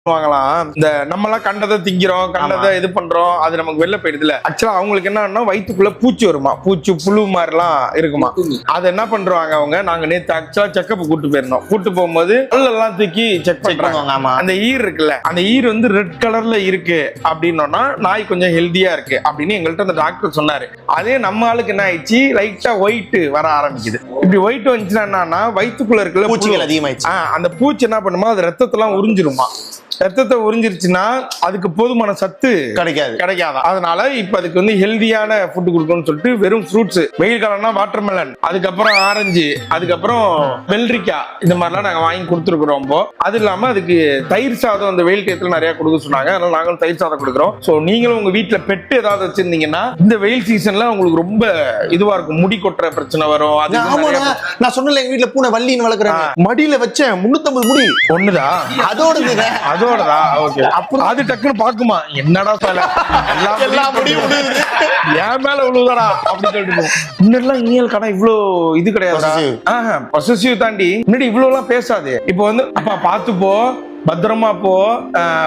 வாங்கலாம். இந்த நம்ம எல்லாம் கண்டதை திங்கிறோம், கண்டதை இது பண்றோம், அது நமக்கு வெளில போயிடுதுல. ஆக்சுவலா அவங்களுக்கு என்னன்னா வயிற்றுக்குள்ள பூச்சி வருமா, பூச்சி புழு மாதிரி எல்லாம் இருக்குமா. அது என்ன பண்றாங்க அவங்க, நாங்க நேத்து ஆக்சுவலா செக்கப் கூட்டு போயிருந்தோம். கூட்டு போகும்போது எல்லாம் தூக்கி செக் பண்றாங்க. அந்த ஈர் இருக்குல்ல, அந்த ஈர் வந்து ரெட் கலர்ல இருக்கு அப்படின்னோம்னா நாய் கொஞ்சம் ஹெல்தியா இருக்கு அப்படின்னு எங்கள்கிட்ட அந்த டாக்டர் சொன்னாரு. அதே நம்ம ஆளுக்கு என்ன ஆயிடுச்சு, லைட்டா ஒயிட் வர ஆரம்பிக்குது. இப்படி ஒயிட் வந்துச்சுன்னா என்னன்னா வயிற்றுக்குள்ள இருக்குல்ல பூச்சிகள் அதிகமாயிடுச்சு. அந்த பூச்சி என்ன பண்ணுமா, அது ரத்தத்தெல்லாம் உறிஞ்சிருமா. ரத்தத்தை உறிஞ்சிருச்சுன்னா அதுக்கு போதுமான சத்து கிடைக்காதா. அதனால இப்ப அதுக்கு வந்து ஹெல்தியான ஃபுட் கொடுக்கணும்னு சொல்லிட்டு வெறும் ஃப்ரூட்ஸ், வெயில் காலம்னா வாட்டர்மெலன், அதுக்கப்புறம் ஆரஞ்சு, அதுக்கப்புறம் வெள்ளரிக்காய், இந்த மாதிரிலாம் நாங்க வாங்கி கொடுத்துருக்குறோம். அது இல்லாம அதுக்கு தயிர் சாதம் அந்த வெயில் டயத்துல நிறைய கொடுக்க சொன்னாங்க. அதனால நாங்களும் தயிர் சாதம் கொடுக்குறோம். சோ நீங்களும் உங்க வீட்டுல பெட்டு ஏதாவது வச்சிருந்தீங்கன்னா இந்த வெயில் சீசன்ல உங்களுக்கு ரொம்ப இதுவா இருக்கும், முடி கொட்டுற பிரச்சனை வரும். நான் சொன்னல எங்க வீட்டுல பூனை வள்ளின்னு வளர்க்குறாங்க, மடியில வச்சேன் 350 முடி ஒண்ணுதா, அதோடதா ஓகே. அது டக்குன்னு பாக்குமா, என்னடா சால எல்லாம் முடியும் என் மேல விழுவுதாடா அப்படி சொல்லிட்டு. முன்னெல்லாம் இனியல் கடை இவ்வளோ இது கிடையாது, பொசசிவ் தாண்டி முன்னாடி இவ்வளவு எல்லாம் பேசாது. இப்போ வந்து அப்பா பாத்துப்போ, பத்திரமா போ,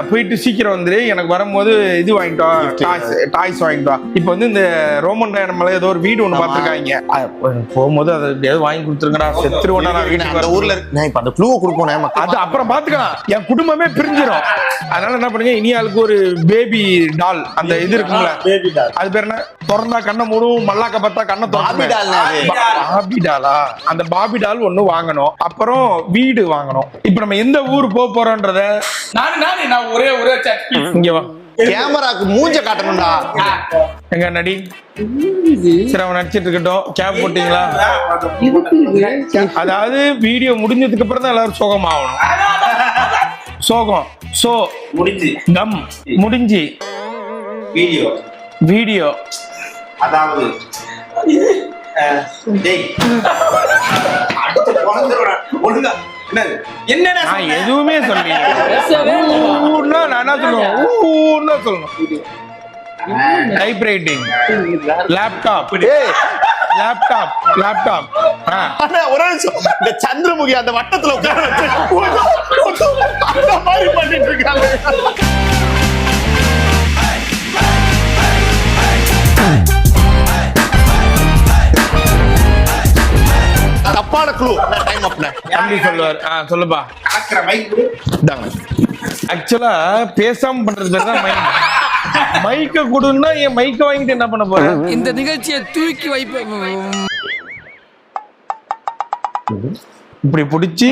போயிட்டு சீக்கிரம் வந்துரு, எனக்கு வரும்போது இது வாங்கிட்டு வா, டாய்ஸ் வாங்கிட்டு வா. இப்ப வந்து இந்த ரோமன் மேல ஏதோ ஒரு வீடு ஒண்ணு பாத்துருக்காங்க, போகும்போது அதை எப்படியாவது வாங்கி கொடுத்துருங்கடா, செத்துருவோம் ஊர்ல. இப்ப அந்த க்ளூ கொடுப்போம், அது அப்புறம் பாத்துக்கலாம். என் குடும்பமே பிரிஞ்சிடும். அதனால என்ன பண்ணுங்க, இனி ஆளுக்கு ஒரு பேபி டால், அந்த இது இருக்குங்களா, அது பேர் என்ன, திறந்தா கண்ணை மூடும், மல்லாக்க பார்த்தா கண்ணை பாபி டாலா, அந்த பாபி டால் ஒண்ணு வாங்கணும். அப்புறம் வீடு வாங்கணும். இப்ப நம்ம எந்த ஊர் போறோம் நான் ஒரே இங்க வா, கேமராக்கு மூஞ்ச காட்டணும்டா. எங்க நடி, சரி அவன் நடிச்சிட்டு இருக்கட்டும். கேப் போட்டீங்களா? அதாவது வீடியோ முடிஞ்சதுக்கு அப்புறம் தான் எல்லாரும் சோகமாகணும். சோகம் சோ முடிஞ்சு, கம் முடிஞ்சு, வீடியோ அதாவது எதுவுமே சொல்றீங்க, நான் என்ன சொல்லணும், டைப்ரைட்டிங், லேப்டாப், ஒரு நிமிஷம், இந்த சந்திரமுகி அந்த வட்டத்துல பண்ணிட்டு இருக்காங்க. தப்பான க்ளூ டைம் அப்ல அப்படி சொல்லுவார். சொல்லுப்பா. ஆக்சுவலா பேசாம பண்றது பேர் தான் மைக். மைக்க கொடுன்னா என் மைக்க வாங்கிட்டு என்ன பண்ண போறேன்? இந்த நிகழ்ச்சியை தூக்கி வைப்ப இப்படி பிடிச்சி